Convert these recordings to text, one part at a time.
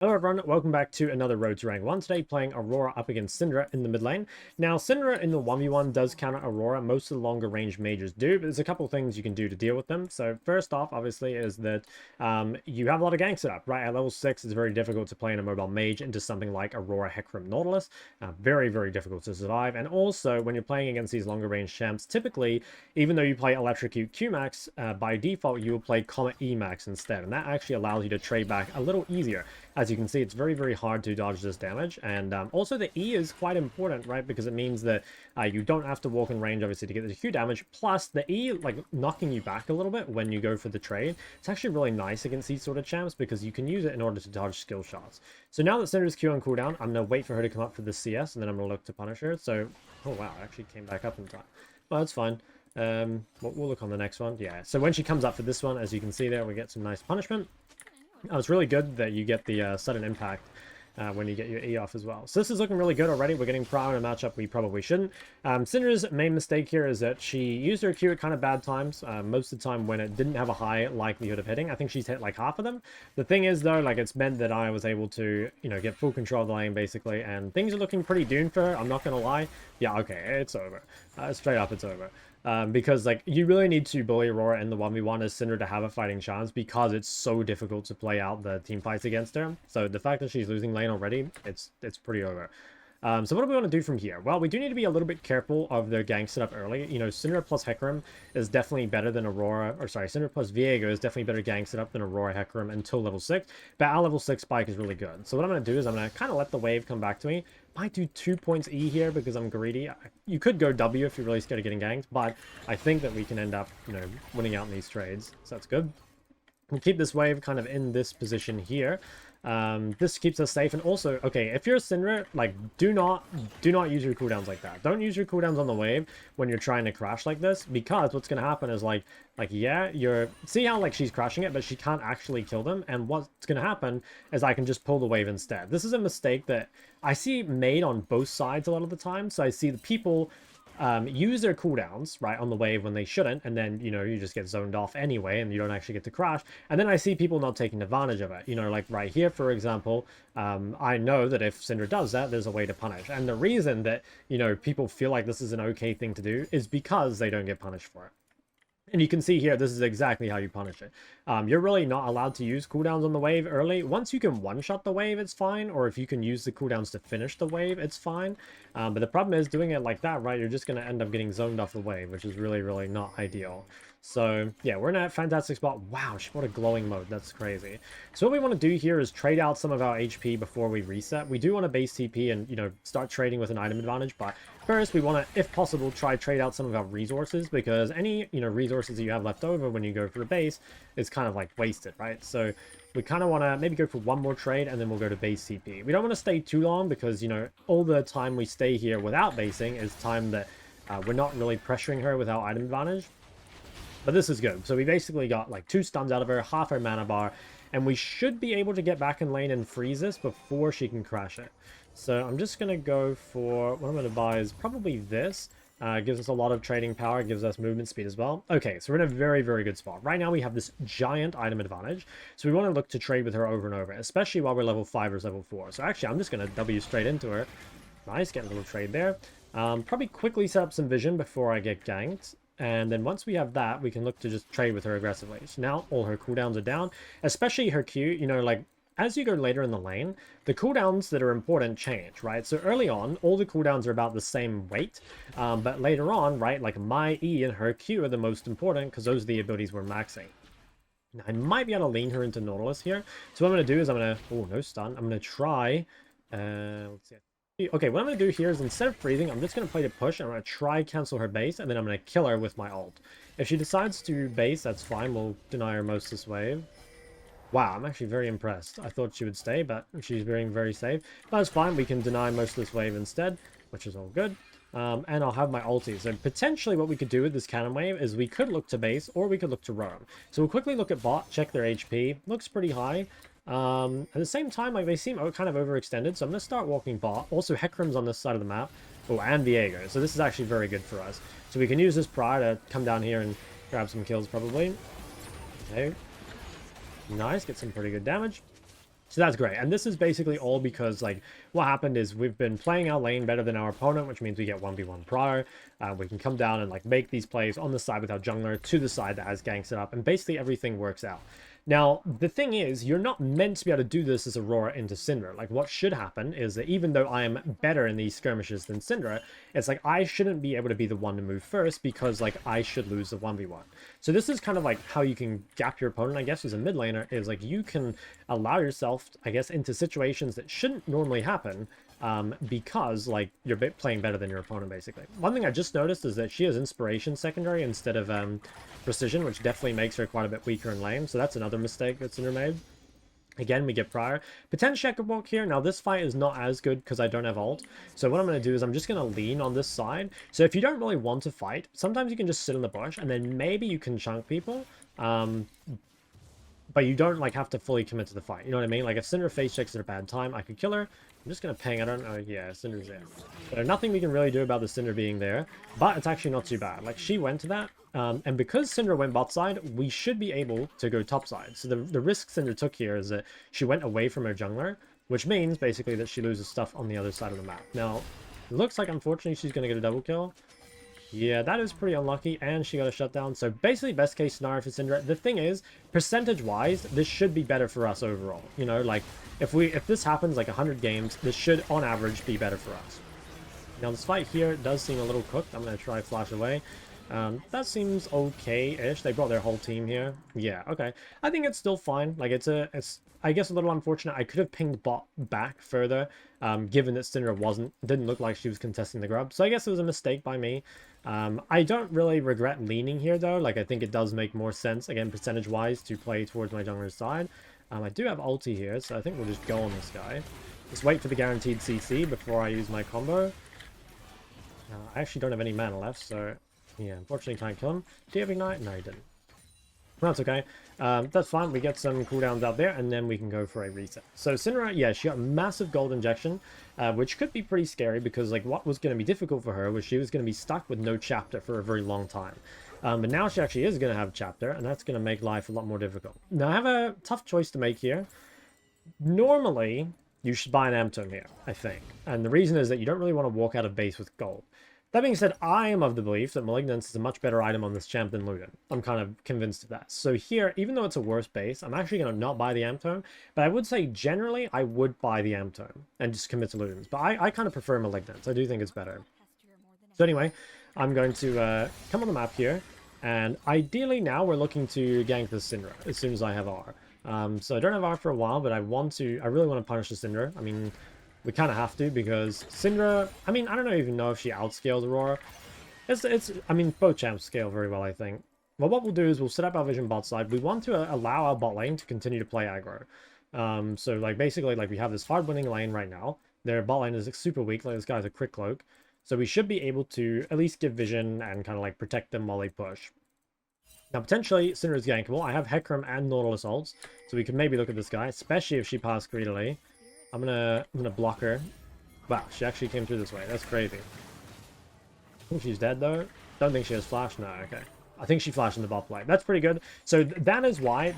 Hello everyone, welcome back to another Road to Rank 1. Today playing Aurora up against Syndra in the mid lane. Now Syndra in the 1v1 does counter Aurora, most of the longer range mages do, but there's a couple things you can do to deal with them. So first off, obviously, is that you have a lot of ganks set up, right? At level 6, it's very difficult to play in a mobile mage into something like Aurora, hecarim, Nautilus. Very, very difficult to survive. And also, when you're playing against these longer range champs, typically, even though you play Electrocute Qmax, by default, you will play Comet Emax instead. And that actually allows you to trade back a little easier. As you can see, it's very, very hard to dodge this damage. And also the E is quite important, right? Because it means that you don't have to walk in range, obviously, to get the Q damage. Plus, the E, like, knocking you back a little bit when you go for the trade. It's actually really nice against these sort of champs because you can use it in order to dodge skill shots. So now that Syndra's Q on cooldown, I'm going to wait for her to come up for the CS, and then I'm going to look to punish her. So, oh wow, it actually came back up in time. Well, that's fine. We'll look on the next one. Yeah, so when she comes up for this one, as you can see there, we get some nice punishment. It's really good that you get the sudden impact when you get your E off as well. So this is looking really good already. We're getting Prow in a matchup we probably shouldn't. Syndra's main mistake here is that she used her Q at kind of bad times. Most of the time when it didn't have a high likelihood of hitting. I think she's hit like half of them. The thing is though, like it's meant that I was able to, you know, get full control of the lane basically. And things are looking pretty doomed for her. I'm not going to lie. Yeah, okay, it's over. Straight up, it's over. Because like you really need to bully Aurora in the 1v1 as Syndra to have a fighting chance because it's so difficult to play out the team fights against her. So the fact that she's losing lane already, it's pretty over. So what do we want to do from here? Well, we do need to be a little bit careful of their gank setup early. You know, Syndra plus hecarim is definitely better than Aurora, or sorry, Syndra plus BIGGG is definitely better gank setup than Aurora hecarim until level 6. But our level 6 spike is really good. So what I'm going to do is I'm going to kind of let the wave come back to me. Might do 2 points E here because I'm greedy. You could go W if you're really scared of getting ganked, but I think that we can end up, you know, winning out in these trades. So that's good. We'll keep this wave kind of in this position here. This keeps us safe. And also, okay, if you're a Syndra, like, do not use your cooldowns like that. Don't use your cooldowns on the wave when you're trying to crash like this, because what's going to happen is like, yeah, see how, like, she's crashing it, but she can't actually kill them, and what's going to happen is I can just pull the wave instead. This is a mistake that I see made on both sides a lot of the time, so I see the people use their cooldowns, right, on the wave when they shouldn't, and then, you know, you just get zoned off anyway, and you don't actually get to crash. And then I see people not taking advantage of it. You know, like right here, for example, I know that if Syndra does that, there's a way to punish. And the reason that, you know, people feel like this is an okay thing to do is because they don't get punished for it. And you can see here, this is exactly how you punish it. You're really not allowed to use cooldowns on the wave early. Once you can one-shot the wave, it's fine. Or if you can use the cooldowns to finish the wave, it's fine. But the problem is doing it like that, right? You're just going to end up getting zoned off the wave, which is really, really not ideal. So, yeah, we're in a fantastic spot. Wow, she bought a glowing mode. That's crazy. So what we want to do here is trade out some of our HP before we reset. We do want to base TP and, you know, start trading with an item advantage, but first we want to, if possible, trade out some of our resources, because any, you know, resources that you have left over when you go for a base is kind of like wasted, right? So we kind of want to maybe go for one more trade and then we'll go to base TP. We don't want to stay too long because, you know, all the time we stay here without basing is time that we're not really pressuring her with our item advantage. But this is good. So we basically got like 2 stuns out of her, half her mana bar, and we should be able to get back in lane and freeze this before she can crash it. So I'm just going to go for, what I'm going to buy is probably this. Gives us a lot of trading power, gives us movement speed as well. Okay, so we're in a very, very good spot. Right now we have this giant item advantage, so we want to look to trade with her over and over, especially while we're level 5 or level 4. So actually, I'm just going to W straight into her. Nice, get a little trade there. Probably quickly set up some vision before I get ganked. And then once we have that, we can look to just trade with her aggressively. So now all her cooldowns are down, especially her Q. You know, like, as you go later in the lane, the cooldowns that are important change, right? So early on, all the cooldowns are about the same weight. But later on, right, like my E and her Q are the most important because those are the abilities we're maxing. Now, I might be able to lean her into Nautilus here. So what I'm going to do is I'm going to... Oh, no stun. I'm going to try... let's see. Okay, what I'm going to do here is instead of freezing, I'm just going to play the push, and I'm going to try cancel her base, and then I'm going to kill her with my ult. If she decides to base, that's fine. We'll deny her most this wave. Wow, I'm actually very impressed. I thought she would stay, but she's being very safe. But that's fine. We can deny most of this wave instead, which is all good. And I'll have my ulti. So potentially what we could do with this cannon wave is we could look to base, or we could look to roam. So we'll quickly look at bot, check their HP. Looks pretty high. At the same time, like, they seem kind of overextended, so I'm going to start walking bot. Also, hecarim's on this side of the map. Oh, and BIGGG. So this is actually very good for us. So we can use this prior to come down here and grab some kills, probably. Okay. Nice, get some pretty good damage. So that's great. And this is basically all because, like, what happened is we've been playing our lane better than our opponent, which means we get 1v1 pro. We can come down and, like, make these plays on the side with our jungler to the side that has ganks it up, and basically everything works out. Now, the thing is, you're not meant to be able to do this as Aurora into Syndra. Like, what should happen is that even though I am better in these skirmishes than Syndra, it's like I shouldn't be able to be the one to move first because, like, I should lose the 1v1. So this is kind of like how you can gap your opponent, I guess, as a mid laner, is like you can allow yourself, I guess, into situations that shouldn't normally happen because, like, you're playing better than your opponent, basically. One thing I just noticed is that she has Inspiration secondary instead of Precision, which definitely makes her quite a bit weaker in lane, so that's another mistake that Syndra made. Again, we get prior. Potentially I could walk here. Now, this fight is not as good because I don't have ult. So what I'm going to do is I'm just going to lean on this side. So if you don't really want to fight, sometimes you can just sit in the bush and then maybe you can chunk people. But you don't, like, have to fully commit to the fight. You know what I mean? Like, if Syndra face checks at a bad time, I could kill her. I'm just going to ping. I don't know. Yeah, Syndra's there. So nothing we can really do about the Syndra being there. But it's actually not too bad. Like, she went to that. And because Syndra went bot side, we should be able to go top side. So the risk Syndra took here is that she went away from her jungler, which means, basically, that she loses stuff on the other side of the map. Now, it looks like, unfortunately, she's going to get a double kill. Yeah, that is pretty unlucky, and she got a shutdown. So basically, best case scenario for Syndra. The thing is, percentage-wise, this should be better for us overall. You know, like, if this happens, like, 100 games, this should, on average, be better for us. Now, this fight here does seem a little cooked. I'm going to try flash away. That seems okay-ish. They brought their whole team here. Yeah, okay. I think it's still fine. Like, it's I guess a little unfortunate. I could have pinged bot back further, given that Syndra didn't look like she was contesting the grub. So I guess it was a mistake by me. I don't really regret leaning here, though. Like, I think it does make more sense, again, percentage-wise, to play towards my jungler's side. I do have ulti here, so I think we'll just go on this guy. Just wait for the guaranteed CC before I use my combo. I actually don't have any mana left, so yeah, unfortunately can't kill him. Do you have Ignite? No, he didn't. Well, that's okay. That's fine. We get some cooldowns out there, and then we can go for a reset. So Syndra, yeah, she got massive gold injection, which could be pretty scary because, like, what was going to be difficult for her was she was going to be stuck with no chapter for a very long time. But now she actually is going to have chapter, and that's going to make life a lot more difficult. Now, I have a tough choice to make here. Normally, you should buy an Amp Tome here, I think. And the reason is that you don't really want to walk out of base with gold. That being said, I am of the belief that Malignance is a much better item on this champ than Luden. I'm kind of convinced of that. So here, even though it's a worse base, I'm actually going to not buy the Amp Tome. But I would say, generally, I would buy the Amp Tome and just commit to Ludens. But I kind of prefer Malignance. I do think it's better. So anyway, I'm going to come on the map here. And ideally now, we're looking to gank the Syndra as soon as I have R. So I don't have R for a while, but I really want to punish the Syndra. I mean, we kind of have to because Syndra, I mean, I don't even know if she outscales Aurora. I mean, both champs scale very well, I think. Well, what we'll do is we'll set up our vision bot side. We want to allow our bot lane to continue to play aggro. So, like, basically, like, we have this 5-winning lane right now. Their bot lane is super weak. Like, this guy's a crit cloak. So we should be able to at least give vision and kind of, like, protect them while they push. Now, potentially, Syndra is gankable. I have Hecarim and Nautilus ults, so we can maybe look at this guy, especially if she passed greedily. I'm gonna block her. Wow, she actually came through this way. That's crazy. I think she's dead, though. Don't think she has flash. No, okay. I think she flashed in the bot play. That's pretty good. So that is why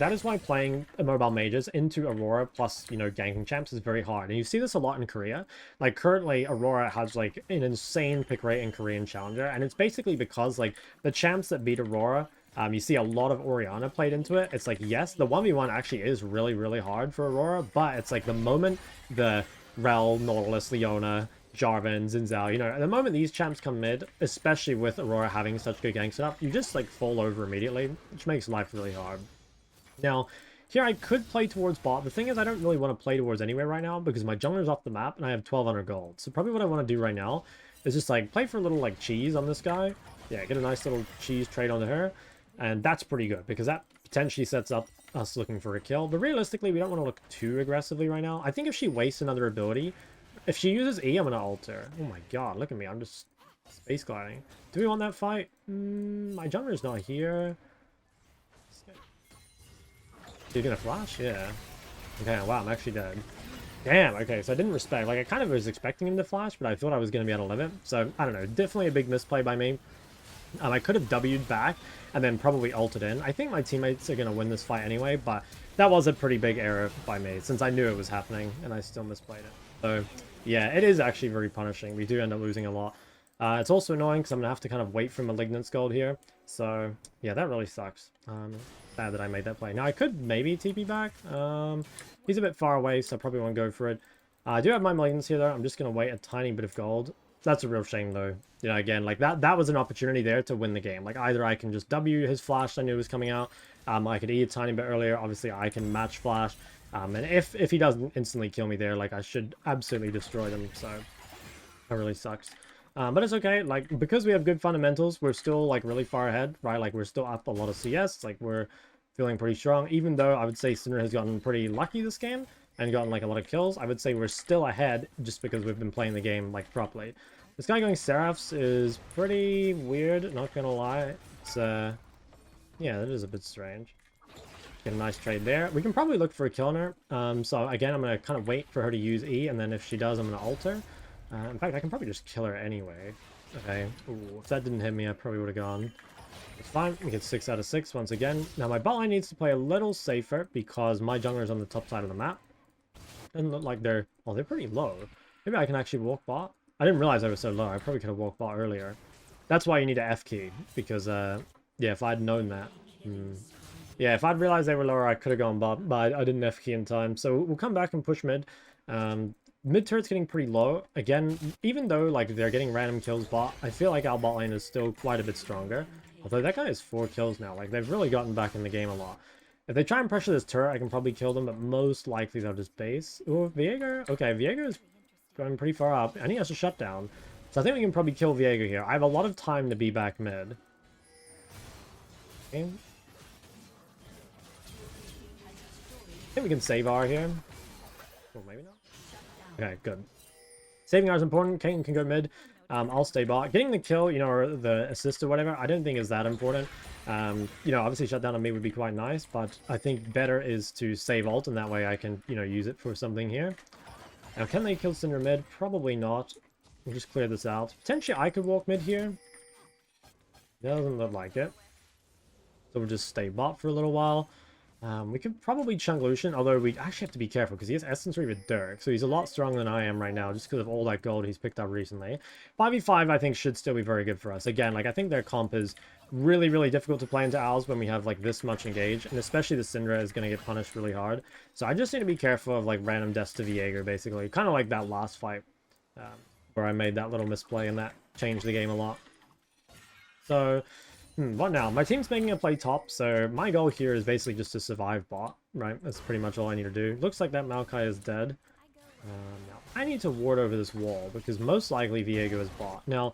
playing mobile mages into Aurora plus, you know, ganking champs is very hard. And you see this a lot in Korea. Like, currently, Aurora has, like, an insane pick rate in Korean Challenger. And it's basically because, like, the champs that beat Aurora, you see a lot of Orianna played into it. It's like, yes, the 1v1 actually is really, really hard for Aurora, but it's like the moment the Rel, Nautilus, Leona, Jarvan, Zinzao, you know, the moment these champs come mid, especially with Aurora having such good gank setup, you just, like, fall over immediately, which makes life really hard. Now, here I could play towards bot. The thing is, I don't really want to play towards anywhere right now because my jungler's off the map and I have 1200 gold. So probably what I want to do right now is just, like, play for a little, like, cheese on this guy. Yeah, get a nice little cheese trade onto her. And that's pretty good, because that potentially sets up us looking for a kill. But realistically, we don't want to look too aggressively right now. I think if she wastes another ability, if she uses E, I'm going to ult her. Oh my god, look at me. I'm just space gliding. Do we want that fight? My jungler's not here. You're going to flash? Yeah. Okay, wow, I'm actually dead. Damn, okay, so I didn't respect. Like, I kind of was expecting him to flash, but I thought I was going to be able to live it. So, I don't know. Definitely a big misplay by me. I could have W'd back and then probably ulted in. I think my teammates are going to win this fight anyway, but that was a pretty big error by me, since I knew it was happening, and I still misplayed it. So, yeah, it is actually very punishing. We do end up losing a lot. It's also annoying, because I'm going to have to kind of wait for Malignant's gold here. So, yeah, that really sucks. Bad that I made that play. Now, I could maybe TP back. He's a bit far away, so I probably won't go for it. I do have my Malignants here, though. I'm just going to wait a tiny bit of gold. That's a real shame, though. You know, again, like, that was an opportunity there to win the game. Like, either I can just W his flash I knew was coming out. I could E a tiny bit earlier. Obviously, I can match flash. And if he doesn't instantly kill me there, like, I should absolutely destroy them. So, that really sucks. But it's okay. Like, because we have good fundamentals, we're still, like, really far ahead, right? Like, we're still up a lot of CS. Like, we're feeling pretty strong. Even though I would say Syndra has gotten pretty lucky this game and gotten, like, a lot of kills, I would say we're still ahead just because we've been playing the game, like, properly. This guy going Seraphs is pretty weird, not gonna lie. It's, yeah, that is a bit strange. Get a nice trade there. We can probably look for a kill on her. So again, I'm going to kind of wait for her to use E, and then if she does, I'm going to ult her. In fact, I can probably just kill her anyway. Okay. Ooh, if that didn't hit me, I probably would have gone. It's fine. We get 6 out of 6 once again. Now, my bot line needs to play a little safer because my jungler's on the top side of the map. Doesn't look like they're... Oh, they're pretty low. Maybe I can actually walk bot. I didn't realize I was so low. I probably could have walked bot earlier. That's why you need a F key, because, yeah, if I'd known that... Yeah, if I'd realized they were lower, I could have gone bot, but I didn't F key in time. So we'll come back and push mid. Mid turret's getting pretty low. Again, even though, like, they're getting random kills bot, I feel like our bot lane is still quite a bit stronger. Although that guy has 4 kills now. Like, they've really gotten back in the game a lot. If they try and pressure this turret, I can probably kill them, but most likely they'll just base. Ooh, Viego? Okay, Viego is going pretty far up, and he has a shutdown. So I think we can probably kill Viego here. I have a lot of time to be back mid. Okay. I think we can save R here. Or maybe not. Okay, good. Saving R is important. Kane can go mid. I'll stay bot. Getting the kill, you know, or the assist or whatever, I don't think is that important. You know, obviously shutdown on me would be quite nice, but I think better is to save ult, and that way I can, you know, use it for something here. Now, can they kill Syndra mid? Probably not. We'll just clear this out. Potentially I could walk mid here. Doesn't look like it. So we'll just stay bot for a little while. We could probably chunk Lucian, although we actually have to be careful because he has Essence Reaver Dirk, so he's a lot stronger than I am right now just because of all that gold he's picked up recently. 5v5 I think should still be very good for us. Again, like I think their comp is really, really difficult to play into ours when we have like this much engage, and especially the Syndra is going to get punished really hard. So I just need to be careful of like random deaths to Viego basically, kind of like that last fight where I made that little misplay and that changed the game a lot. So... what now? My team's making a play top, so my goal here is basically just to survive bot, right? That's pretty much all I need to do. Looks like that Maokai is dead. Now, I need to ward over this wall, because most likely Viego is bot. Now,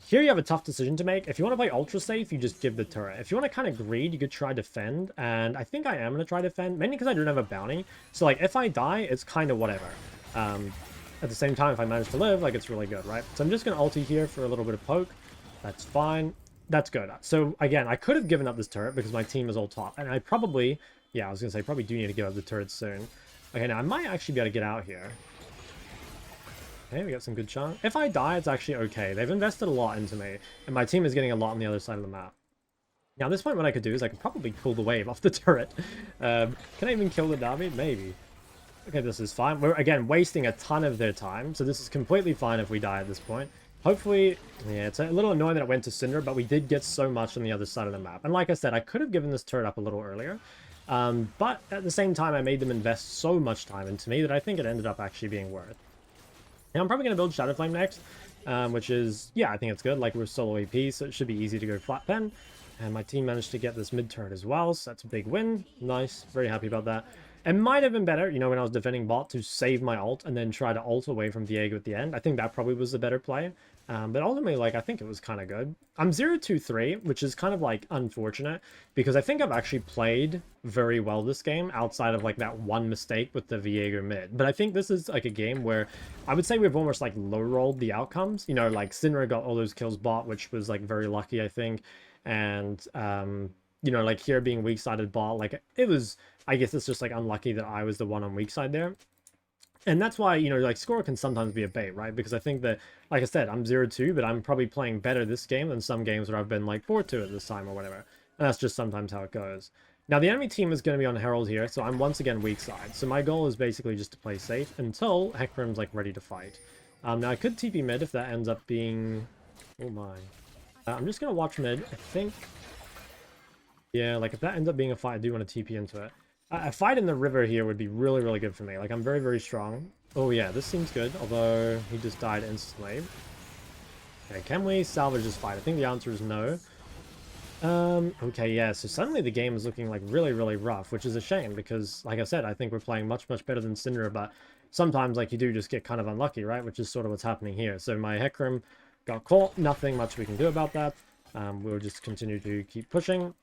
here you have a tough decision to make. If you want to play ultra safe, you just give the turret. If you want to kind of greed, you could try defend, and I think I am going to try defend, mainly because I don't have a bounty. So, like, if I die, it's kind of whatever. At the same time, if I manage to live, like, it's really good, right? So I'm just going to ulti here for a little bit of poke. That's fine. That's good. So, again, I could have given up this turret because my team is all top. And I probably... Yeah, I was going to say, probably do need to give up the turret soon. Okay, now I might actually be able to get out here. Okay, we got some good chunk. If I die, it's actually okay. They've invested a lot into me. And my team is getting a lot on the other side of the map. Now, at this point, what I could do is I could probably pull the wave off the turret. Can I even kill the Davi? Maybe. Okay, this is fine. We're, again, wasting a ton of their time. So this is completely fine if we die at this point. Hopefully, yeah, it's a little annoying that it went to Syndra, but we did get so much on the other side of the map. And like I said, I could have given this turret up a little earlier. But at the same time, I made them invest so much time into me that I think it ended up actually being worth. Now, I'm probably going to build Shadow Flame next, which is, yeah, I think it's good. Like, we're solo AP, so it should be easy to go flat pen. And my team managed to get this mid turret as well, so that's a big win. Nice, very happy about that. It might have been better, you know, when I was defending bot to save my ult and then try to ult away from Viego at the end. I think that probably was the better play. But ultimately, like, I think it was kind of good. I'm 0-2-3, which is kind of, like, unfortunate, because I think I've actually played very well this game, outside of, like, that one mistake with the Viego mid. But I think this is, like, a game where I would say we've almost, like, low-rolled the outcomes. You know, like, Syndra got all those kills bot, which was, like, very lucky, I think. And, you know, like, here being weak-sided bot, like, it was... I guess it's just, like, unlucky that I was the one on weak side there. And that's why, you know, like, score can sometimes be a bait, right? Because I think that, like I said, I'm 0-2, but I'm probably playing better this game than some games where I've been, like, 4-2 at this time or whatever. And that's just sometimes how it goes. Now, the enemy team is going to be on Herald here, so I'm once again weak side. So my goal is basically just to play safe until hecarim's, like, ready to fight. Now, I could TP mid if that ends up being... Oh, my. I'm just going to watch mid. I think... Yeah, like, if that ends up being a fight, I do want to TP into it. A fight in the river here would be really, really good for me. Like, I'm very, very strong. Oh, yeah, this seems good, although he just died instantly. Okay, can we salvage this fight? I think the answer is no. Okay, yeah, so suddenly the game is looking like really, really rough, which is a shame because, like I said, I think we're playing much, much better than Syndra, but sometimes, like, you do just get kind of unlucky, right? Which is sort of what's happening here. So my hecarim got caught, nothing much we can do about that. We'll just continue to keep pushing.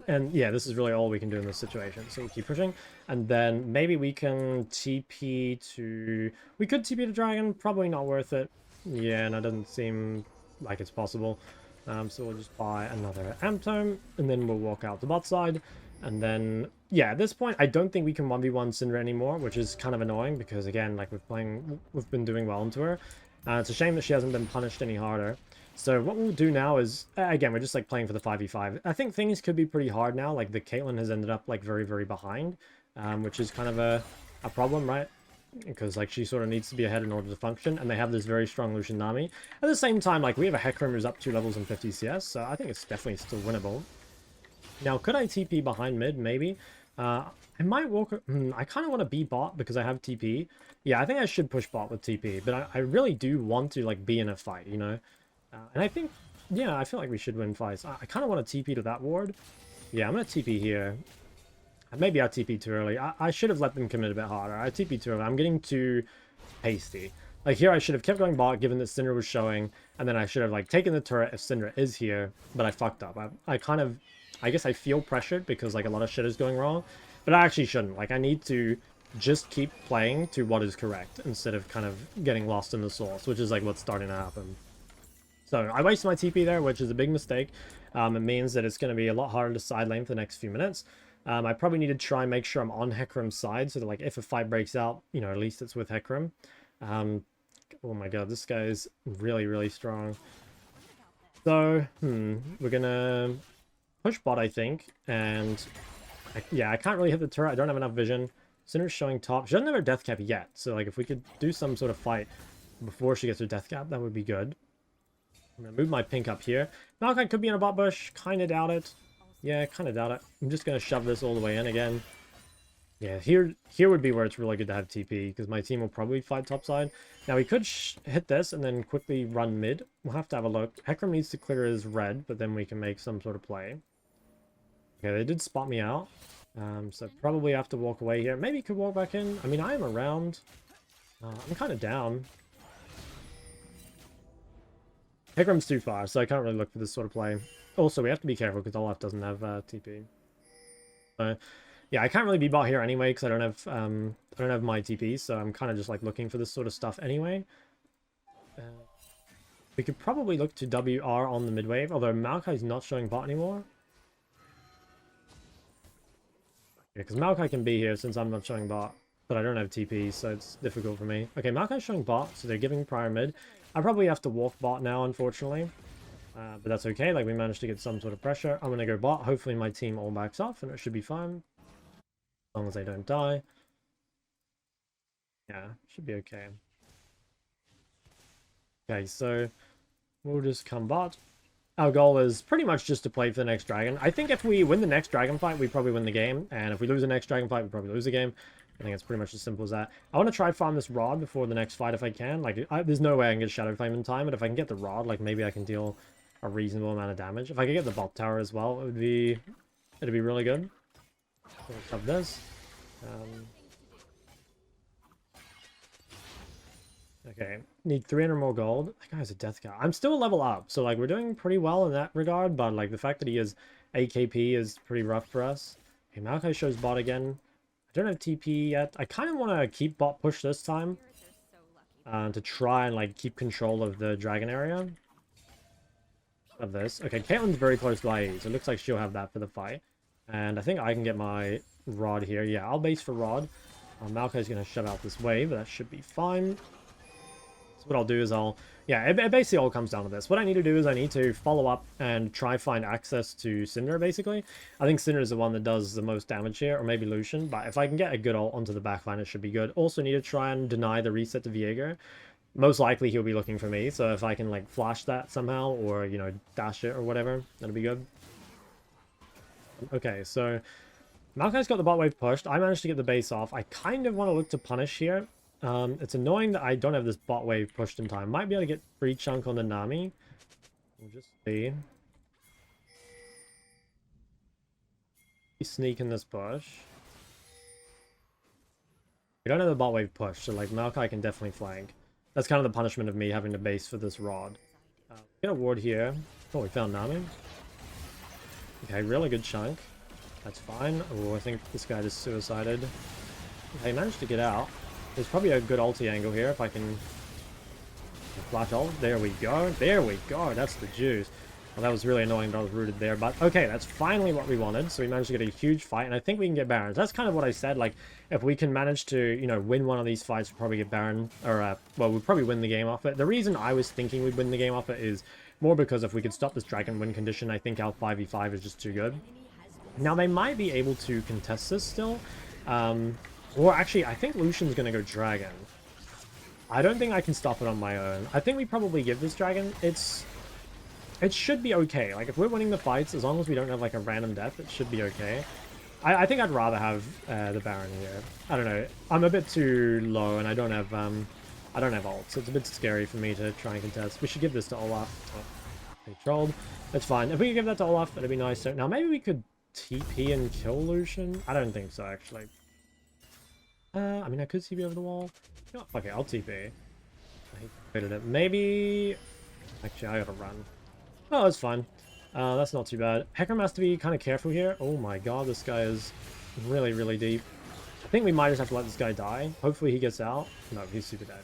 And yeah, this is really all we can do in this situation. So we'll keep pushing, and then maybe we can TP to... We could TP to Dragon, probably not worth it. Yeah, and it doesn't seem like it's possible. So we'll just buy another Amp Tome, and then we'll walk out the bot side. And then, yeah, at this point, I don't think we can 1v1 Syndra anymore, which is kind of annoying, because again, like, we've been doing well into her. It's a shame that she hasn't been punished any harder. So what we'll do now is, again, we're just, like, playing for the 5v5. I think things could be pretty hard now. Like, the Caitlyn has ended up, like, very, very behind, which is kind of a problem, right? Because, like, she sort of needs to be ahead in order to function, and they have this very strong Lucian Nami. At the same time, like, we have a hecarim who's up 2 levels in 50 CS, so I think it's definitely still winnable. Now, could I TP behind mid? Maybe. I might walk... I kind of want to be bot because I have TP. Yeah, I think I should push bot with TP, but I really do want to, like, be in a fight, you know? And I think, yeah, I feel like we should win fights. I kind of want to TP to that ward. Yeah, I'm going to TP here. Maybe I TP too early. I should have let them commit a bit harder. I TP too early. I'm getting too hasty. Like, here I should have kept going bot, given that Syndra was showing, and then I should have, like, taken the turret if Syndra is here, but I fucked up. I kind of... I guess I feel pressured because, like, a lot of shit is going wrong, but I actually shouldn't. Like, I need to just keep playing to what is correct instead of kind of getting lost in the sauce, which is, like, what's starting to happen. So I wasted my TP there, which is a big mistake. It means that it's going to be a lot harder to side lane for the next few minutes. I probably need to try and make sure I'm on hecarim's side so that, like, if a fight breaks out, you know, at least it's with hecarim. Oh my god, this guy is really, really strong. So, we're gonna push bot, I think, and yeah, I can't really hit the turret. I don't have enough vision. Syndra's showing top. She doesn't have her death cap yet, so, like, if we could do some sort of fight before she gets her death cap, that would be good. I'm gonna move my pink up here. Maokai could be in a bot bush. Kind of doubt it. Yeah, kind of doubt it. I'm just gonna shove this all the way in again. Yeah, here would be where it's really good to have TP, because my team will probably fight topside. Now, we could hit this and then quickly run mid. We'll have to have a look. Hecarim needs to clear his red, but then we can make some sort of play. Okay, they did spot me out. So probably have to walk away here. Maybe could walk back in. I mean, I am around. I'm kind of down. Hecarim's too far, so I can't really look for this sort of play. Also, we have to be careful because Olaf doesn't have TP. So, yeah, I can't really be bot here anyway because I don't have my TP, so I'm kind of just, like, looking for this sort of stuff anyway. We could probably look to WR on the mid wave, although Maokai's not showing bot anymore. Yeah, because Maokai can be here since I'm not showing bot, but I don't have TP, so it's difficult for me. Okay, Maokai's showing bot, so they're giving prior mid. I probably have to walk bot now, unfortunately. But that's okay, like, we managed to get some sort of pressure. I'm gonna go bot. Hopefully my team all backs off, and it should be fine. As long as they don't die. Yeah, should be okay. Okay, so we'll just come bot. Our goal is pretty much just to play for the next dragon. I think if we win the next dragon fight, we probably win the game. And if we lose the next dragon fight, we probably lose the game. I think it's pretty much as simple as that. I want to try farm this rod before the next fight if I can. Like, there's no way I can get Shadow Flame in time, but if I can get the rod, like, maybe I can deal a reasonable amount of damage. If I could get the bot tower as well, it'd be really good. So let's have this. Okay, need 300 more gold. That guy's a death cow. I'm still a level up, so, like, we're doing pretty well in that regard, but, like, the fact that he is AKP is pretty rough for us. Okay, Maokai shows bot again. I don't have TP yet. I kind of want to keep bot push this time. To try and, like, keep control of the dragon area. Of this. Okay, Caitlyn's very close to IE, so it looks like she'll have that for the fight. And I think I can get my rod here. Yeah, I'll base for rod. Maokai's going to shut out this wave, but that should be fine. So what I'll do is yeah, it basically all comes down to this. What I need to do is I need to follow up and try find access to Syndra, basically. I think Syndra is the one that does the most damage here, or maybe Lucian, but if I can get a good ult onto the backline, it should be good. Also need to try and deny the reset to BIGGG. Most likely he'll be looking for me, so if I can, like, flash that somehow, or, you know, dash it or whatever, that'll be good. Okay, so Maokai's got the bot wave pushed. I managed to get the base off. I kind of want to look to punish here. It's annoying that I don't have this bot wave pushed in time. Might be able to get free chunk on the Nami. We'll just see. Sneak in this push. We don't have the bot wave push, so like Maokai can definitely flank. That's kind of the punishment of me having to base for this rod. Get a ward here. Oh, we found Nami. Okay, really good chunk. That's fine. Oh, I think this guy just suicided. Okay, managed to get out. There's probably a good ulti angle here if I can flash ult. There we go. There we go. That's the juice. Well, that was really annoying that I was rooted there, but okay, that's finally what we wanted. So we managed to get a huge fight, and I think we can get Barons. That's kind of what I said. Like, if we can manage to, you know, win one of these fights, we'll probably get Baron, or, well, we'll probably win the game off it. The reason I was thinking we'd win the game off it is more because if we could stop this dragon win condition, I think our 5v5 is just too good. Now, they might be able to contest this still. Or actually, I think Lucian's going to go dragon. I don't think I can stop it on my own. I think we probably give this dragon. It should be okay. Like, if we're winning the fights, as long as we don't have, like, a random death, it should be okay. I think I'd rather have the Baron here. I don't know. I'm a bit too low, and I don't have ult, so it's a bit scary for me to try and contest. We should give this to Olaf. Oh, they trolled. That's fine. If we could give that to Olaf, that'd be nice. So, now, maybe we could TP and kill Lucian? I don't think so, actually. I mean, I could TP over the wall. You know, okay, I'll TP. I hated it. Maybe... Actually, I gotta run. Oh, that's fine. That's not too bad. Hecarim has to be kind of careful here. Oh my god, this guy is really, really deep. I think we might just have to let this guy die. Hopefully he gets out. No, he's super dead.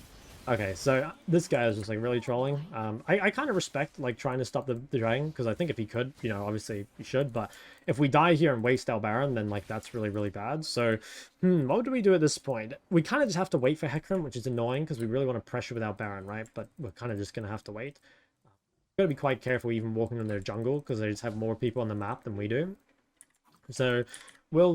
Okay, so this guy is just like really trolling. I kind of respect like trying to stop the dragon, because I think if he could, you know, obviously he should, but if we die here and waste our Baron, then like that's really, really bad. So, what do we do at this point? We kind of just have to wait for Hecarim, which is annoying because we really want to pressure with our Baron, right? But we're kind of just going to have to wait. Got to be quite careful even walking in their jungle because they just have more people on the map than we do. So we'll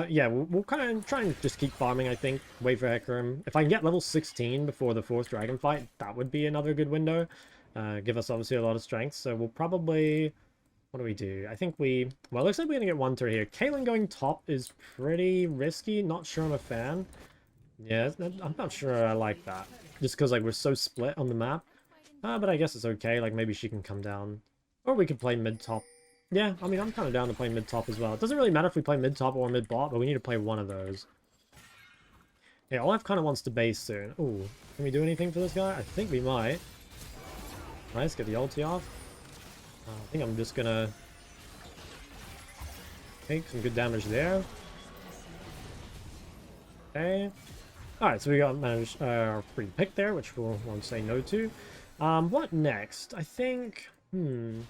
yeah, we'll kind of try and just keep farming, I think. Wait for Hecarim. If I can get level 16 before the 4th dragon fight, that would be another good window. Give us obviously a lot of strength. So we'll probably... What do we do? I think we... Well, it looks like we're going to get one turret here. Caitlyn going top is pretty risky. Not sure I'm a fan. Yeah, I'm not sure I like that. Just because like we're so split on the map. But I guess it's okay, like maybe she can come down. Or we could play mid-top. Yeah, I mean, I'm kind of down to play mid-top as well. It doesn't really matter if we play mid-top or mid-bot, but we need to play one of those. Yeah, Olaf kind of wants to base soon. Ooh, can we do anything for this guy? I think we might. Nice, get the ulti off. I think I'm just gonna take some good damage there. Okay. Alright, so we got managed our free pick there, which we'll want to say no to. What next? I think, okay,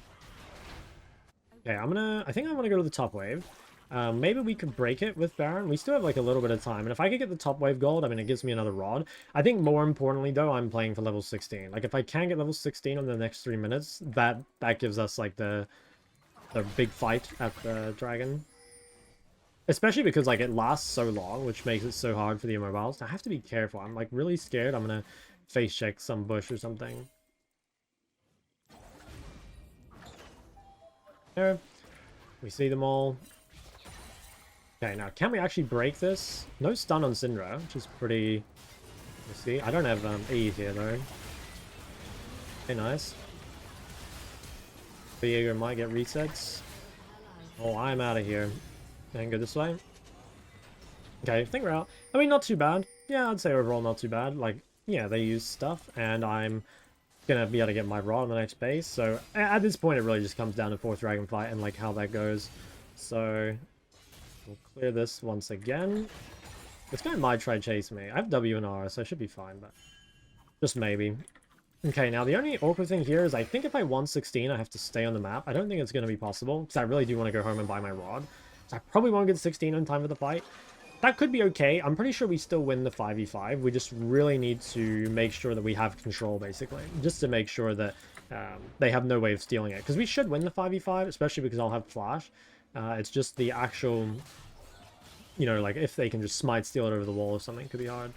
I think I want to go to the top wave. Maybe we could break it with Baron. We still have like a little bit of time, and if I could get the top wave gold, I mean, it gives me another rod. I think more importantly though, I'm playing for level 16. Like if I can get level 16 in the next 3 minutes, that gives us like the big fight at the dragon. Especially because like it lasts so long, which makes it so hard for the immobiles. I have to be careful. I'm like really scared I'm gonna face check some bush or something. There. We see them all. Okay, now can we actually break this? No stun on Syndra, which is pretty... Let's see. I don't have E here though. Okay, nice. BIGGG might get resets. Oh, I'm out of here. And go this way. Okay, I think we're out. I mean, not too bad. Yeah, I'd say overall not too bad. Like, yeah, they use stuff, and I'm gonna be able to get my rod on the next base. So at this point, it really just comes down to 4th dragon fight and like how that goes. So we'll clear this once again. This guy might try chase me. I have W and R, so I should be fine, but just maybe. Okay, now the only awkward thing here is I think if I want 16, I have to stay on the map. I don't think it's gonna be possible because I really do want to go home and buy my rod. So I probably won't get 16 in time for the fight. that could be okay. I'm pretty sure we still win the 5v5. We just really need to make sure that we have control, basically. Just to make sure that they have no way of stealing it. Because we should win the 5v5, especially because I'll have flash. It's just the actual, you know, like if they can just smite steal it over the wall or something, could be hard.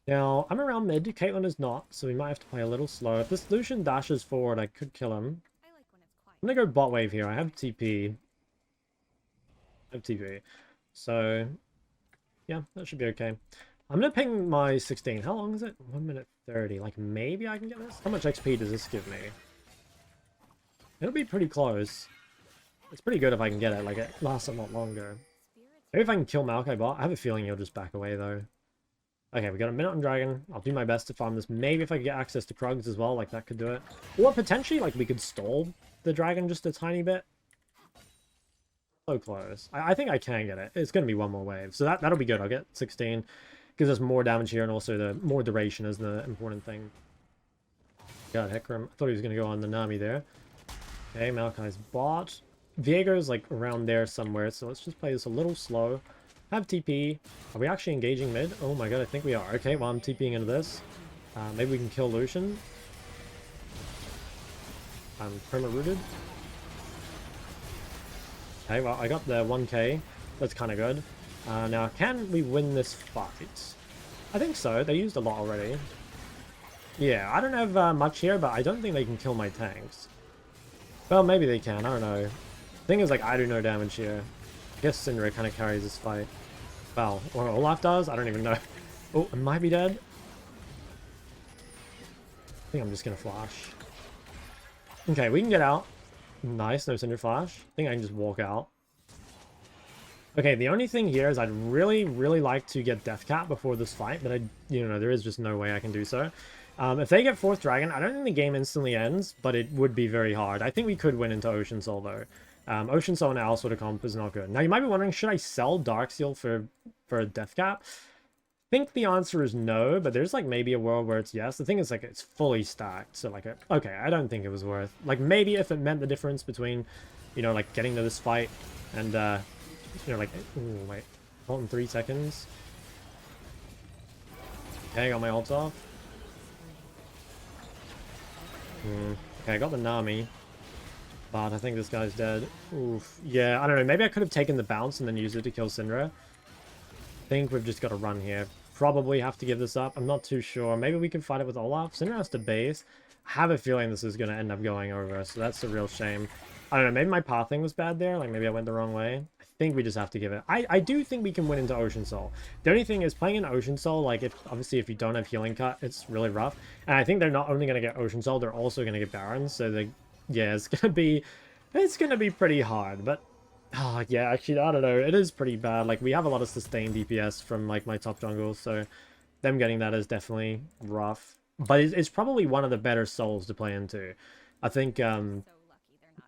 Now, I'm around mid. Caitlyn is not, so we might have to play a little slow. If this Lucian dashes forward, I could kill him. I'm gonna go bot wave here. I have TP. So, yeah, that should be okay. I'm gonna ping my 16. How long is it? 1 minute 30. Like, maybe I can get this? How much XP does this give me? It'll be pretty close. It's pretty good if I can get it. Like, it lasts a lot longer. Maybe if I can kill Maokai bot. I have a feeling he'll just back away, though. Okay, we got a minute on Dragon. I'll do my best to farm this. Maybe if I could get access to Krugs as well, like, that could do it. Or potentially, like, we could stall the Dragon just a tiny bit. So close. I think I can get it. It's going to be one more wave. So that'll be good. I'll get 16. Gives us more damage here, and also the more duration is the important thing. God, hecarim. I thought he was going to go on the Nami there. Okay, Maokai's bot. Viego's like around there somewhere, so let's just play this a little slow. Have TP. Are we actually engaging mid? Oh my god, I think we are. Okay, well, I'm TPing into this. Maybe we can kill Lucian. I'm perma-rooted. Okay, well, I got the 1k. That's kind of good. Now, can we win this fight? I think so. They used a lot already. Yeah, I don't have much here, but I don't think they can kill my tanks. Well, maybe they can. I don't know. Thing is, like, I do no damage here. I guess Syndra kind of carries this fight. Well, or Olaf does? I don't even know. Oh, I might be dead. I think I'm just going to flash. Okay, we can get out. Nice, no Syndra flash. I think I can just walk out. Okay, the only thing here is I'd really, really like to get Death Cap before this fight, but there is just no way I can do so. If they get 4th Dragon, I don't think the game instantly ends, but it would be very hard. I think we could win into Ocean Soul, though. Ocean Soul and our sort of comp is not good. Now, you might be wondering, should I sell Darksteel for a Death Cap? I think the answer is no, but there's, like, maybe a world where it's yes. The thing is, like, it's fully stacked, so, like, okay, I don't think it was worth... Like, maybe if it meant the difference between, like, getting to this fight and, like... Ooh, wait. Ult in 3 seconds. Okay, I got my ult off. Okay, I got the Nami. But I think this guy's dead. Oof. Yeah, I don't know. Maybe I could have taken the bounce and then used it to kill Syndra. I think we've just got to run here. Probably have to give this up. I'm not too sure. Maybe we can fight it with Olaf. Syndra has to base. I have a feeling this is going to end up going over, so that's a real shame. I don't know. Maybe my pathing was bad there. Like, maybe I went the wrong way. I think we just have to give it. I do think we can win into Ocean Soul. The only thing is, playing in Ocean Soul, like, obviously if you don't have Healing Cut, it's really rough. And I think they're not only going to get Ocean Soul, they're also going to get Barons. So, yeah, it's going to be pretty hard. But, yeah, actually, I don't know. It is pretty bad. Like, we have a lot of sustained DPS from, like, my top jungles. So, them getting that is definitely rough. But it's probably one of the better souls to play into. I think,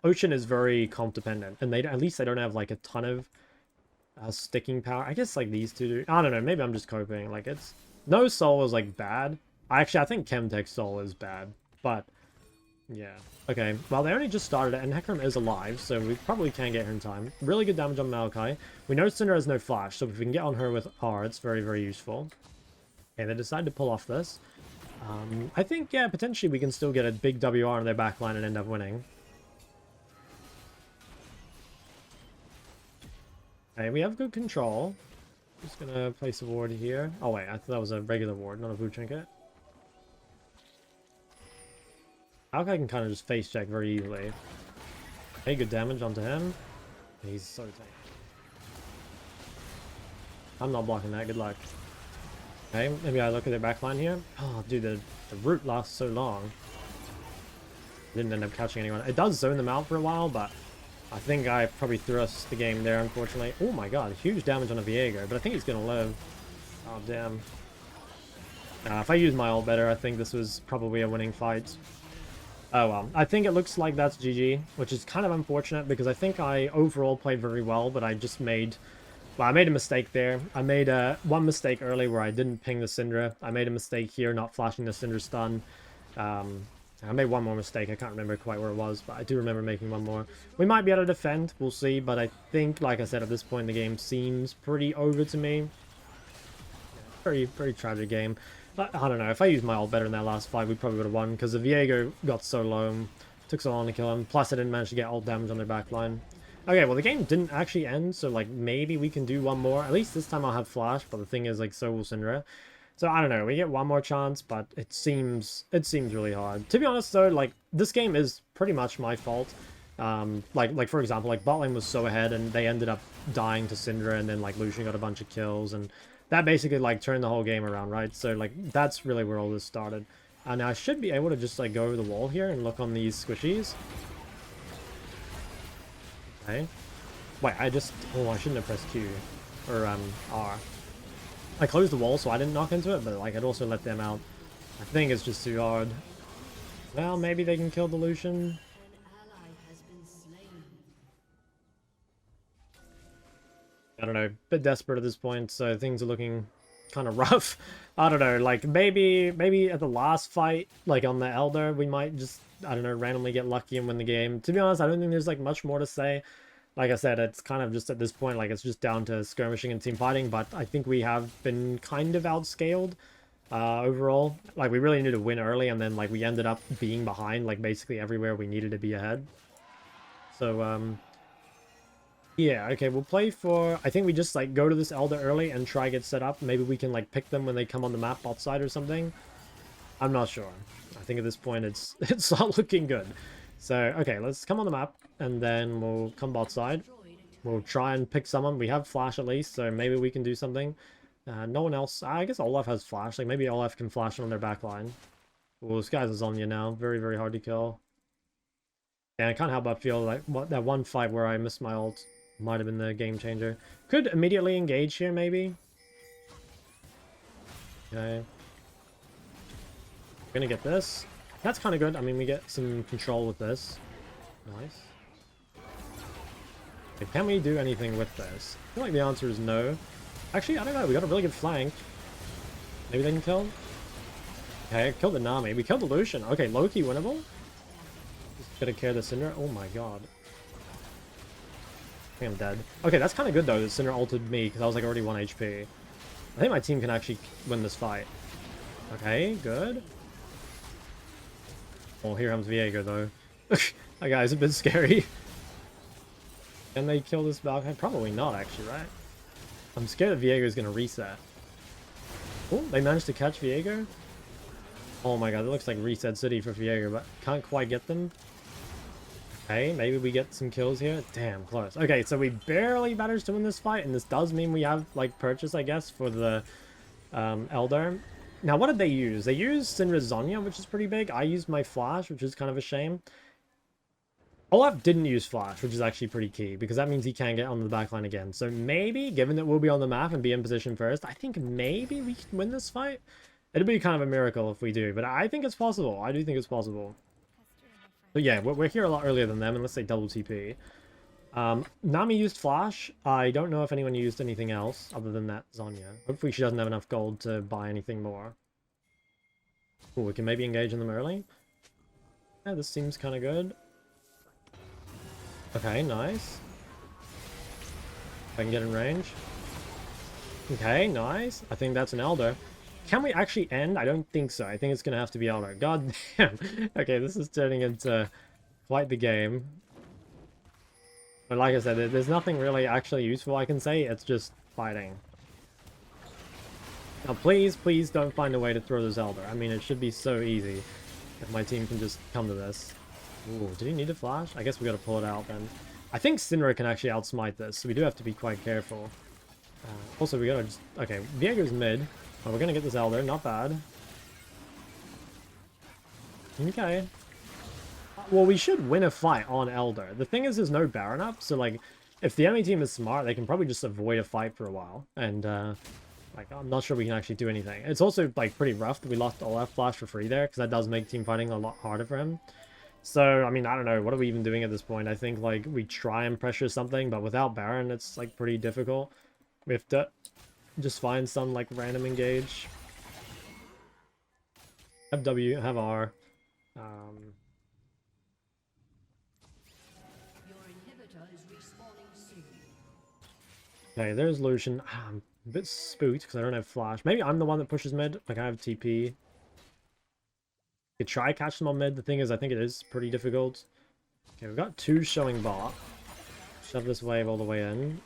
Ocean is very comp dependent, and at least they don't have like a ton of sticking power. I guess like these two do. I don't know, maybe I'm just coping. Like, it's no soul is like bad. I think Chemtech soul is bad, but yeah. Okay, well, they only just started it, and hecarim is alive, so we probably can get her in time. Really good damage on Maokai. We know Syndra has no flash, so if we can get on her with R, it's very, very useful. Okay, they decide to pull off this. I think, yeah, potentially we can still get a big WR on their backline and end up winning. Okay, we have good control. Just gonna place a ward here. Oh wait, I thought that was a regular ward, not a blue trinket. Maokai can kind of just face check very easily. Okay, good damage onto him. He's so tanky. I'm not blocking that, good luck. Okay, maybe I look at their backline here. Oh, dude, the root lasts so long. Didn't end up catching anyone. It does zone them out for a while, but I think I probably threw us the game there, unfortunately. Oh my god, huge damage on a Viego, but I think he's going to live. Oh, damn. If I use my ult better, I think this was probably a winning fight. Oh well, I think it looks like that's GG, which is kind of unfortunate because I think I overall played very well, but I just made... Well, I made a mistake there. I made one mistake early where I didn't ping the Syndra. I made a mistake here not flashing the Syndra stun. I made one more mistake. I can't remember quite where it was, but I do remember making one more. We might be able to defend. We'll see. But I think, like I said, at this point, the game seems pretty over to me. Very tragic game. But I don't know. If I used my ult better in that last fight, we probably would have won. Because the Viego got so low and took so long to kill him. Plus, I didn't manage to get ult damage on their backline. Okay, well, the game didn't actually end. So, like, maybe we can do one more. At least this time I'll have Flash. But the thing is, like, so will Syndra. So I don't know, we get one more chance, but it seems really hard. To be honest though, like this game is pretty much my fault. Like for example, like bot lane was so ahead and they ended up dying to Syndra, and then like Lucian got a bunch of kills, and that basically like turned the whole game around, right? So like that's really where all this started. And I should be able to just like go over the wall here and look on these squishies. Okay. Wait, I shouldn't have pressed Q or R. I closed the wall so I didn't knock into it, but like I'd also let them out. I think it's just too hard. Well, maybe they can kill the Lucian. I don't know, bit desperate at this point, so things are looking kind of rough. I don't know, like maybe at the last fight, like on the Elder, we might just, I don't know, randomly get lucky and win the game. To be honest, I don't think there's like much more to say. Like I said, it's kind of just at this point, like it's just down to skirmishing and team fighting, but I think we have been kind of outscaled overall. Like we really needed to win early, and then like we ended up being behind like basically everywhere we needed to be ahead. So yeah, okay, we'll play for, I think we just like go to this Elder early and try get set up. Maybe we can like pick them when they come on the map outside or something. I'm not sure. I think at this point it's not looking good. So, okay, let's come on the map, and then we'll come bot side. We'll try and pick someone. We have Flash at least, so maybe we can do something. No one else. I guess Olaf has Flash. Like, maybe Olaf can flash on their backline. Well, this guy's a Zonya now. Very hard to kill. And I can't help but feel like that one fight where I missed my ult might have been the game changer. Could immediately engage here, maybe. Okay. We're gonna get this. That's kind of good. I mean, we get some control with this. Nice. Okay, can we do anything with this? I feel like the answer is no. Actually, I don't know. We got a really good flank. Maybe they can kill? Okay, killed the Nami. We killed the Lucian. Okay, low-key winnable. Just gotta care the Syndra. Oh my god. I think I'm dead. Okay, that's kind of good though that Syndra ulted me because I was like already 1 HP. I think my team can actually win this fight. Okay, good. Oh, here comes Viego, though. That guy's a bit scary. Can they kill this Valkyrie? Probably not, actually, right? I'm scared that Viego's going to reset. Oh, they managed to catch Viego? Oh my god, it looks like Reset City for Viego, but can't quite get them. Okay, maybe we get some kills here. Damn, close. Okay, so we barely managed to win this fight, and this does mean we have, like, purchase, I guess, for the Elder. Now, what did they use? They used Syndra's Zonya, which is pretty big. I used my Flash, which is kind of a shame. Olaf didn't use Flash, which is actually pretty key, because that means he can get on the backline again. So maybe, given that we'll be on the map and be in position first, I think maybe we can win this fight. It'd be kind of a miracle if we do, but I think it's possible. I do think it's possible. But yeah, we're here a lot earlier than them, unless they double TP. Nami used Flash. I don't know if anyone used anything else other than that Zonya. Hopefully she doesn't have enough gold to buy anything more. Ooh, we can maybe engage in them early. Yeah, this seems kind of good. Okay, nice. If I can get in range. Okay, nice. I think that's an Elder. Can we actually end? I don't think so. I think it's going to have to be Elder. God damn. Okay, this is turning into quite the game. But like I said, there's nothing really actually useful I can say. It's just fighting. Now, please don't find a way to throw this Elder. I mean, it should be so easy if my team can just come to this. Ooh, did he need a flash? I guess we gotta pull it out then. I think Syndra can actually outsmite this, so we do have to be quite careful. Also, we gotta just... Okay, Viego's mid. Oh, we're gonna get this Elder. Not bad. Okay. Well, we should win a fight on Elder. The thing is, there's no Baron up, so, like, if the enemy team is smart, they can probably just avoid a fight for a while. And, like, I'm not sure we can actually do anything. It's also, like, pretty rough that we lost Olaf Flash for free there, because that does make team fighting a lot harder for him. So, I mean, I don't know. What are we even doing at this point? I think, like, we try and pressure something, but without Baron, it's, like, pretty difficult. We have to just find some, like, random engage. Have W, have R. Okay, there's Lucian. I'm a bit spooked because I don't have flash. Maybe I'm the one that pushes mid. Like, I have TP. Could try catch them on mid. The thing is, I think it is pretty difficult. Okay, we've got 2 showing bot. Shove this wave all the way in.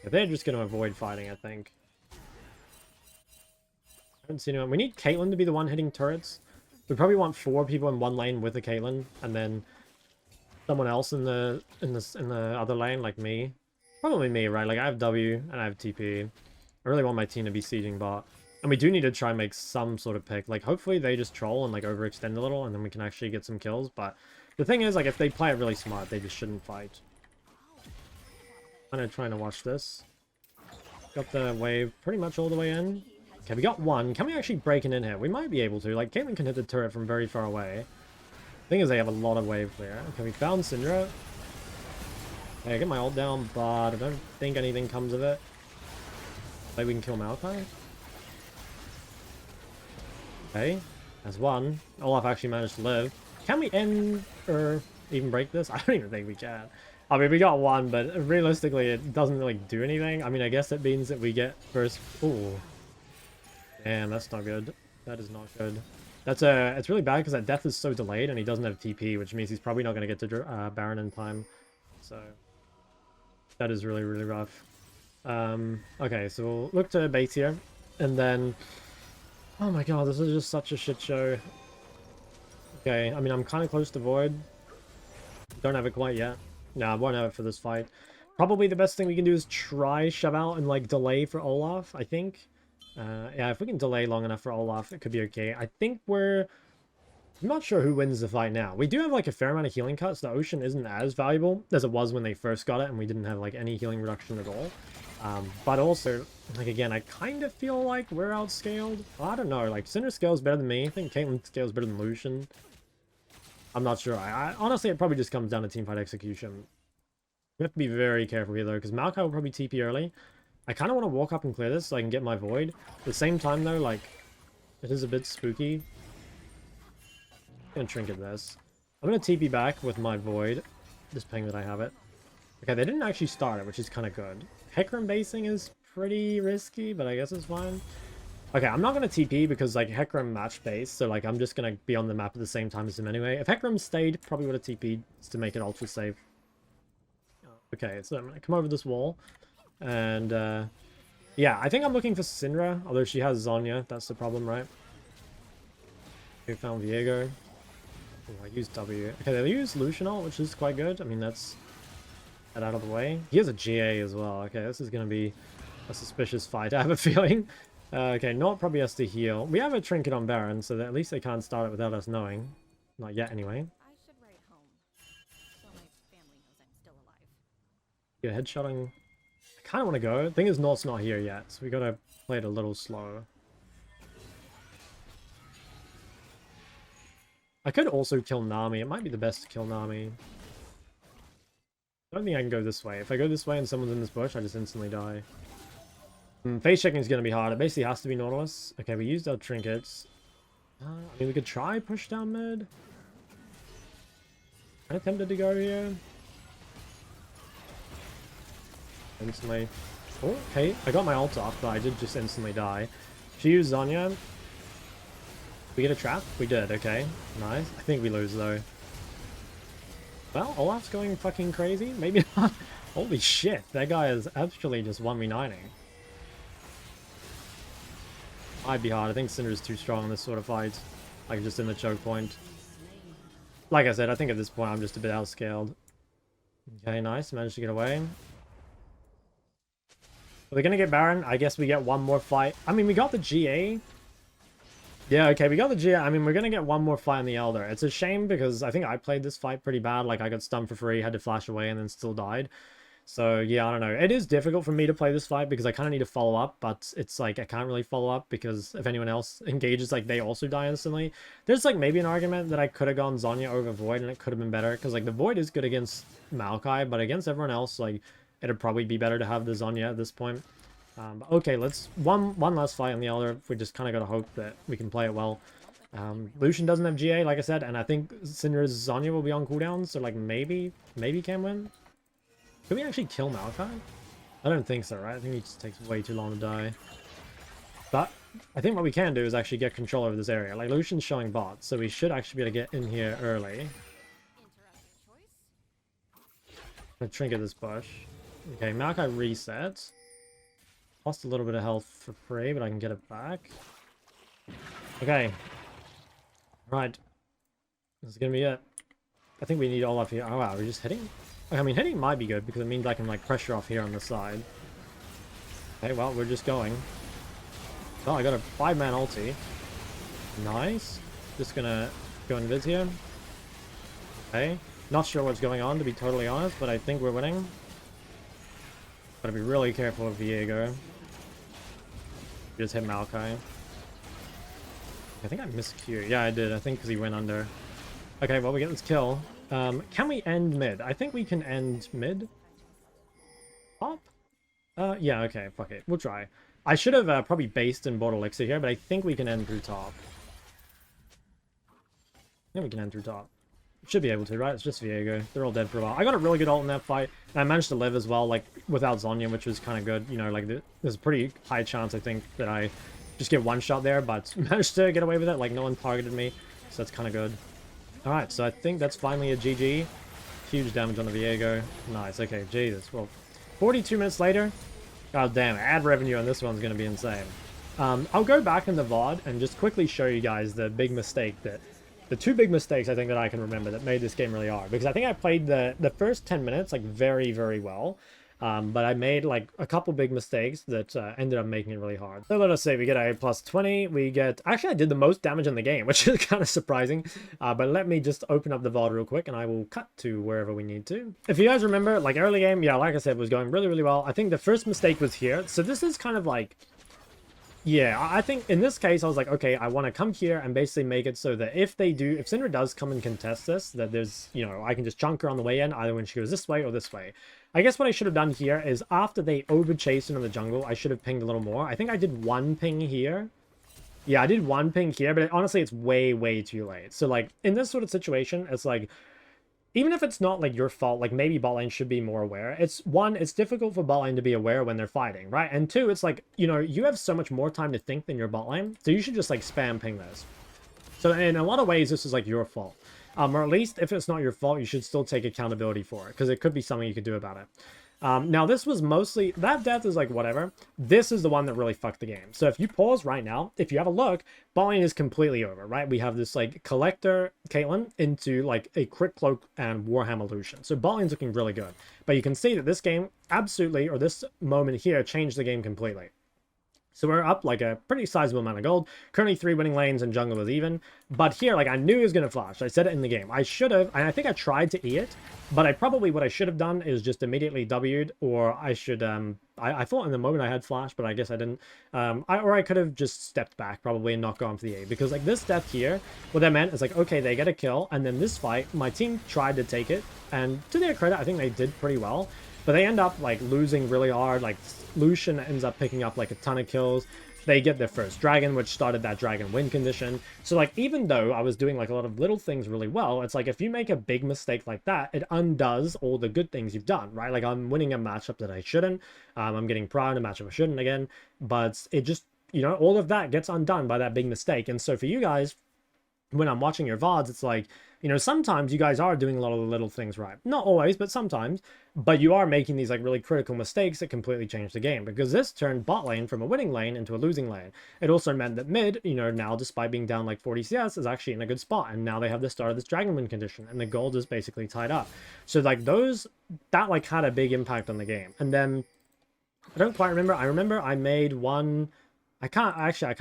Yeah, they're just going to avoid fighting, I think. I haven't seen anyone. We need Caitlyn to be the one hitting turrets. We probably want 4 people in one lane with a Caitlyn, and then someone else in the other lane, like me. Probably me, right? Like, I have W and I have TP. I really want my team to be sieging bot. And we do need to try and make some sort of pick. Like, hopefully they just troll and, like, overextend a little, and then we can actually get some kills. But the thing is, like, if they play it really smart, they just shouldn't fight. Kind of trying to watch this. Got the wave pretty much all the way in. Okay, we got 1. Can we actually break it in here? We might be able to. Like, Caitlyn can hit the turret from very far away. Thing is, they have a lot of wave clear. Okay, we found Syndra. Okay, I get my ult down, but I don't think anything comes of it. Maybe we can kill Maokai. Okay, that's 1. Olaf actually managed to live. Can we end or even break this? I don't even think we can. I mean, we got 1, but realistically, it doesn't really do anything. I mean, I guess it means that we get first... Ooh. Damn, that's not good. That is not good. That's it's really bad because that death is so delayed and he doesn't have TP, which means he's probably not going to get to Baron in time. So that is really, really rough. Okay, so we'll look to base here. And then... Oh my god, this is just such a shit show. Okay, I mean, I'm kind of close to Void. Don't have it quite yet. No, I won't have it for this fight. Probably the best thing we can do is try shove out and, like, delay for Olaf, I think. Yeah, if we can delay long enough for Olaf, it could be okay. I think we're... I'm not sure who wins the fight now. We do have, like, a fair amount of healing cuts. The Ocean isn't as valuable as it was when they first got it, and we didn't have, like, any healing reduction at all. But also, like, again, I kind of feel like we're outscaled. I don't know, like, Syndra scales better than me. I think Caitlyn scales better than Lucian. I'm not sure. I honestly, it probably just comes down to teamfight execution. We have to be very careful here, though, because Maokai will probably TP early. I kind of want to walk up and clear this so I can get my Void. At the same time, though, like, it is a bit spooky. I'm going to trinket this. I'm going to TP back with my Void. Just ping that I have it. Okay, they didn't actually start it, which is kind of good. Hecarim basing is pretty risky, but I guess it's fine. Okay, I'm not going to TP because, like, Hecarim match base, so, like, I'm just going to be on the map at the same time as him anyway. If Hecarim stayed, probably would have TP'd to make it ultra safe. Okay, so I'm going to come over this wall. And, yeah, I think I'm looking for Syndra, although she has Zhonya. That's the problem, right? We found Viego. Oh, I used W. Okay, they use Lucian ult, which is quite good. I mean, that's... Get out of the way. He has a GA as well. Okay, this is going to be a suspicious fight, I have a feeling. Okay, Nort probably has to heal. We have a trinket on Baron, so that at least they can't start it without us knowing. Not yet, anyway. I should write home, so my family knows I'm still alive. Yeah, headshotting. I kind of want to go. The thing is, Nort's not here yet, so we got to play it a little slow. I could also kill Nami. It might be the best to kill Nami. I don't think I can go this way. If I go this way and someone's in this bush, I just instantly die. Face checking is going to be hard. It basically has to be Nautilus. Okay, we used our trinkets. I mean, we could try push down mid. I attempted to go here. Instantly. Oh, okay. I got my ult off, but I did just instantly die. She used Zhonya. We get a trap? We did, okay. Nice. I think we lose, though. Well, Olaf's going fucking crazy. Maybe not. Holy shit. That guy is actually just 1v9ing. Might be hard. I think Syndra's too strong in this sort of fight. Like, just in the choke point. Like I said, I think at this point I'm just a bit outscaled. Okay, nice. Managed to get away. Are they gonna get Baron? I guess we get one more fight. I mean, we got the GA. Yeah, okay, we got the GA. I mean, we're gonna get one more fight on the Elder. It's a shame because I think I played this fight pretty bad. Like, I got stunned for free, had to flash away, and then still died. So, yeah, I don't know. It is difficult for me to play this fight because I kind of need to follow up, but it's like I can't really follow up because if anyone else engages, like, they also die instantly. There's, like, maybe an argument that I could have gone Zhonya over Void and it could have been better because, like, the Void is good against Maokai, but against everyone else, like, it'd probably be better to have the Zhonya at this point. But okay, let's... One last fight on the Elder. We just kind of got to hope that we can play it well. Lucian doesn't have GA, like I said, and I think Syndra's Zhonya will be on cooldown, so like maybe can win. Could we actually kill Maokai? I don't think so, right? I think he just takes way too long to die. But I think what we can do is actually get control over this area. Like, Lucian's showing bot, so we should actually be able to get in here early. Interesting choice. I'm gonna trinket this bush. Okay, Maokai resets. Lost a little bit of health for free, but I can get it back. Okay. Right. This is gonna be it. I think we need all up here. Oh wow, we're just hitting? I mean, hitting might be good because it means I can like pressure off here on the side. Okay, well, we're just going. Oh, I got a 5-man ulti. Nice. Just gonna go invis here. Okay. Not sure what's going on, to be totally honest, but I think we're winning. Gotta be really careful with BIGGG. Just hit Maokai. I think I missed Q. Yeah, I did. I think because he went under. Okay, well, we get this kill. Can we end mid? I think we can end mid. Top? Yeah, okay, fuck it. We'll try. I should have probably based in bot elixir here, but I think we can end through top. I think we can end through top. Should be able to, right? It's just BIGGG. They're all dead for a while. I got a really good ult in that fight, and I managed to live as well, like, without Zhonya, which was kind of good. You know, like, there's a pretty high chance, I think, that I just get one shot there, but managed to get away with it. Like, no one targeted me, so that's kind of good. Alright, so I think that's finally a GG. Huge damage on the BIGGG. Nice, okay, Jesus. Well, 42 minutes later. God damn, ad revenue on this one's going to be insane. I'll go back in the VOD and just quickly show you guys the big mistake that... The two big mistakes I think that I can remember that made this game really hard. Because I think I played the first 10 minutes, like, very, very well. But I made like a couple big mistakes that ended up making it really hard. So let us say we get a plus 20. We get... Actually, I did the most damage in the game, which is kind of surprising. But let me just open up the VOD real quick and I will cut to wherever we need to. If you guys remember, like early game, yeah, like I said, was going really, really well. I think the first mistake was here. So this is kind of like... Yeah, I think in this case, I was like, okay, I want to come here and basically make it so that if Syndra does come and contest this, that there's, you know, I can just chunk her on the way in, either when she goes this way or this way. I guess what I should have done here is after they over-chased into the jungle, I should have pinged a little more. I think I did one ping here. Yeah, I did one ping here, but honestly, it's way, way too late. So, like, in this sort of situation, it's like... Even if it's not, like, your fault, like, maybe bot lane should be more aware. It's, one, it's difficult for bot lane to be aware when they're fighting, right? And two, it's like, you know, you have so much more time to think than your bot lane, so you should just, like, spam ping this. So, in a lot of ways, this is, like, your fault. Or at least, if it's not your fault, you should still take accountability for it, because it could be something you could do about it. Now, this was mostly... That death is like, whatever. This is the one that really fucked the game. So if you pause right now, if you have a look, bot lane is completely over, right? We have this, like, Collector Caitlyn into, like, a Crit Cloak and Warhammer Lucian. So bot lane's looking really good. But you can see that this game absolutely, or this moment here, changed the game completely. So we're up like a pretty sizable amount of gold. Currently 3 winning lanes and jungle is even. But here, like, I knew he was going to flash. I said it in the game. I should have, and I think I tried to E it, but what I should have done is just immediately W'd, or I should, I thought in the moment I had flash, but I guess I didn't. Or I could have just stepped back probably and not gone for the A, because like this death here, what that meant is like, okay, they get a kill, and then this fight, my team tried to take it, and to their credit, I think they did pretty well. But they end up, like, losing really hard. Like, Lucian ends up picking up, like, a ton of kills. They get their first dragon, which started that dragon win condition. So, like, even though I was doing, like, a lot of little things really well, it's like, if you make a big mistake like that, it undoes all the good things you've done, right? Like, I'm winning a matchup that I shouldn't. I'm getting proud in a matchup I shouldn't again. But it just, you know, all of that gets undone by that big mistake. And so for you guys, when I'm watching your VODs, it's like, you know, sometimes you guys are doing a lot of the little things right. Not always, but sometimes. But you are making these, like, really critical mistakes that completely change the game. Because this turned bot lane from a winning lane into a losing lane. It also meant that mid, you know, now, despite being down, like, 40 CS, is actually in a good spot. And now they have the start of this dragon win condition. And the gold is basically tied up. So, like, that, like, had a big impact on the game. And then, I don't quite remember. I remember I made one... I can't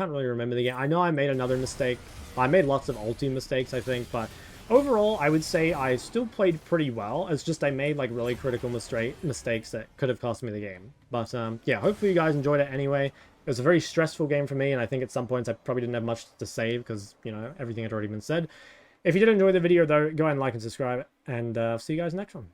really remember the game. I know I made another mistake. I made lots of ulti mistakes, I think, but overall, I would say I still played pretty well. It's just I made, like, really critical mistakes that could have cost me the game. But, yeah, hopefully you guys enjoyed it anyway. It was a very stressful game for me, and I think at some points I probably didn't have much to save because, you know, everything had already been said. If you did enjoy the video, though, go ahead and like and subscribe, and see you guys next one.